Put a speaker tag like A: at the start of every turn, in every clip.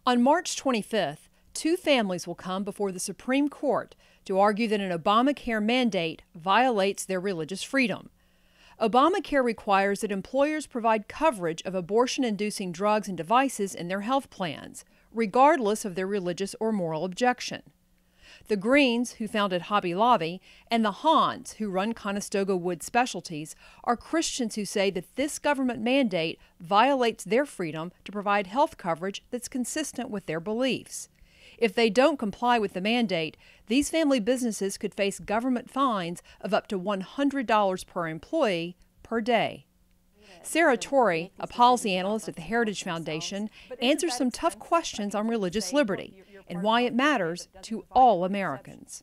A: On March 25th, two families will come before the Supreme Court to argue that an Obamacare mandate violates their religious freedom. Obamacare requires that employers provide coverage of abortion-inducing drugs and devices in their health plans, regardless of their religious or moral objection. The Greens, who founded Hobby Lobby, and the Hahns, who run Conestoga Wood Specialties, are Christians who say that this government mandate violates their freedom to provide health coverage that's consistent with their beliefs. If they don't comply with the mandate, these family businesses could face government fines of up to $100 per employee per day. Sarah Torre, a policy analyst at the Heritage Foundation, answers some tough questions on religious liberty and why it matters to all Americans.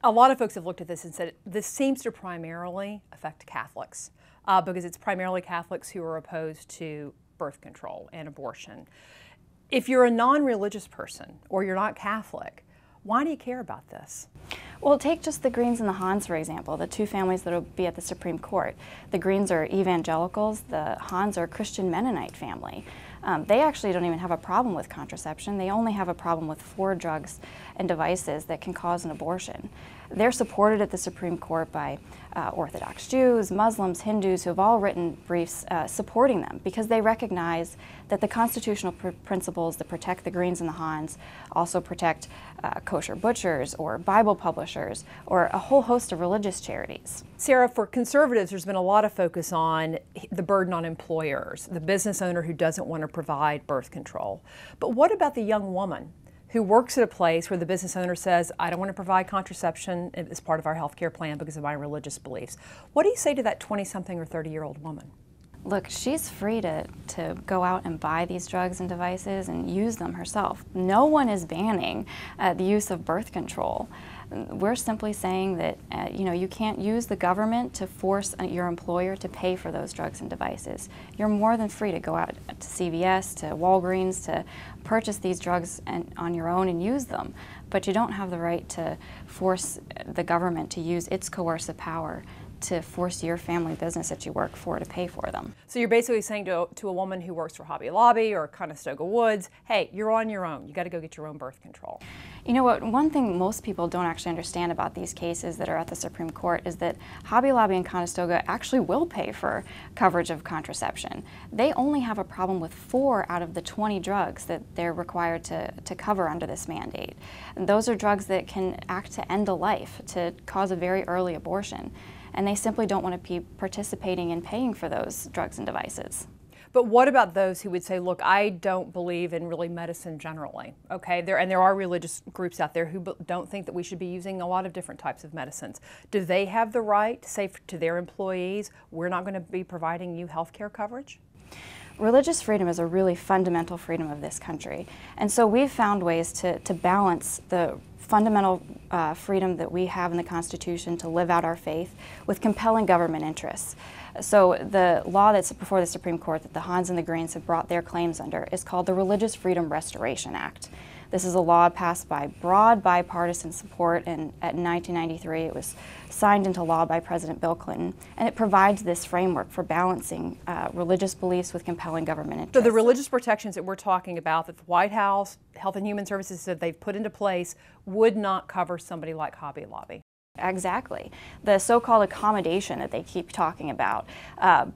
A: A lot of folks have looked at this and said this seems to primarily affect Catholics because it's primarily Catholics who are opposed to birth control and abortion. If you're a non-religious person or you're not Catholic, why do you care about this?
B: Well, take just the Greens and the Hahns, for example, the two families that will be at the Supreme Court. The Greens are evangelicals, the Hahns are a Christian Mennonite family. They actually don't even have a problem with contraception. They only have a problem with 4 drugs and devices that can cause an abortion. They're supported at the Supreme Court by Orthodox Jews, Muslims, Hindus, who have all written briefs supporting them because they recognize that the constitutional principles that protect the Greens and the Hahns also protect kosher butchers or Bible publishers or a whole host of religious charities.
A: Sarah, for conservatives, there's been a lot of focus on the burden on employers, the business owner who doesn't want to provide birth control. But what about the young woman who works at a place where the business owner says, I don't want to provide contraception as part of our health care plan because of my religious beliefs? What do you say to that 20-something or 30-year-old woman?
B: Look, she's free to go out and buy these drugs and devices and use them herself. No one is banning the use of birth control. We're simply saying that you can't use the government to force your employer to pay for those drugs and devices. You're more than free to go out to CVS, to Walgreens, to purchase these drugs on your own and use them. But you don't have the right to force the government to use its coercive power to force your family business that you work for to pay for them.
A: So you're basically saying to a woman who works for Hobby Lobby or Conestoga Woods, hey, you're on your own. You got to go get your own birth control.
B: You know what, one thing most people don't actually understand about these cases that are at the Supreme Court is that Hobby Lobby and Conestoga actually will pay for coverage of contraception. They only have a problem with 4 out of the 20 drugs that they're required to cover under this mandate. And those are drugs that can act to end a life, to cause a very early abortion. And they simply don't want to be participating in paying for those drugs and devices.
A: But what about those who would say, look, I don't believe in really medicine generally, okay? There are religious groups out there who don't think that we should be using a lot of different types of medicines. Do they have the right to say to their employees, we're not going to be providing you health care coverage?
B: Religious freedom is a really fundamental freedom of this country. And so we've found ways to balance the fundamental freedom that we have in the Constitution to live out our faith with compelling government interests. So the law that's before the Supreme Court that the Hahns and the Greens have brought their claims under is called the Religious Freedom Restoration Act. This is a law passed by broad bipartisan support at 1993. It was signed into law by President Bill Clinton, and it provides this framework for balancing religious beliefs with compelling government interests.
A: So the religious protections that we're talking about that the White House, Health and Human Services said they've put into place would not cover somebody like Hobby Lobby.
B: Exactly. The so-called accommodation that they keep talking about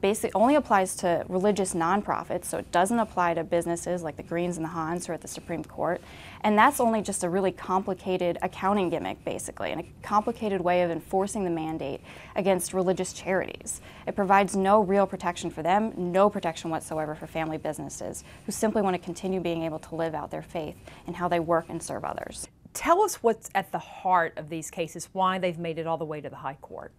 B: basically only applies to religious nonprofits, so it doesn't apply to businesses like the Greens and the Hahns who are at the Supreme Court. And that's only just a really complicated accounting gimmick, basically, and a complicated way of enforcing the mandate against religious charities. It provides no real protection for them, no protection whatsoever for family businesses who simply want to continue being able to live out their faith in how they work and serve others.
A: Tell us what's at the heart of these cases, why they've made it all the way to the High Court.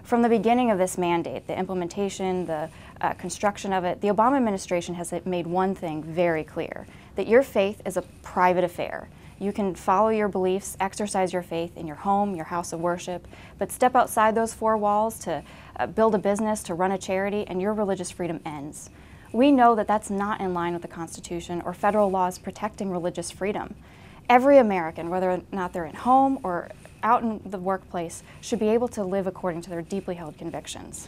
B: From the beginning of this mandate, the implementation, the construction of it, the Obama administration has made one thing very clear, that your faith is a private affair. You can follow your beliefs, exercise your faith in your home, your house of worship, but step outside those 4 walls to build a business, to run a charity, and your religious freedom ends. We know that that's not in line with the Constitution or federal laws protecting religious freedom. Every American, whether or not they're at home or out in the workplace, should be able to live according to their deeply held convictions.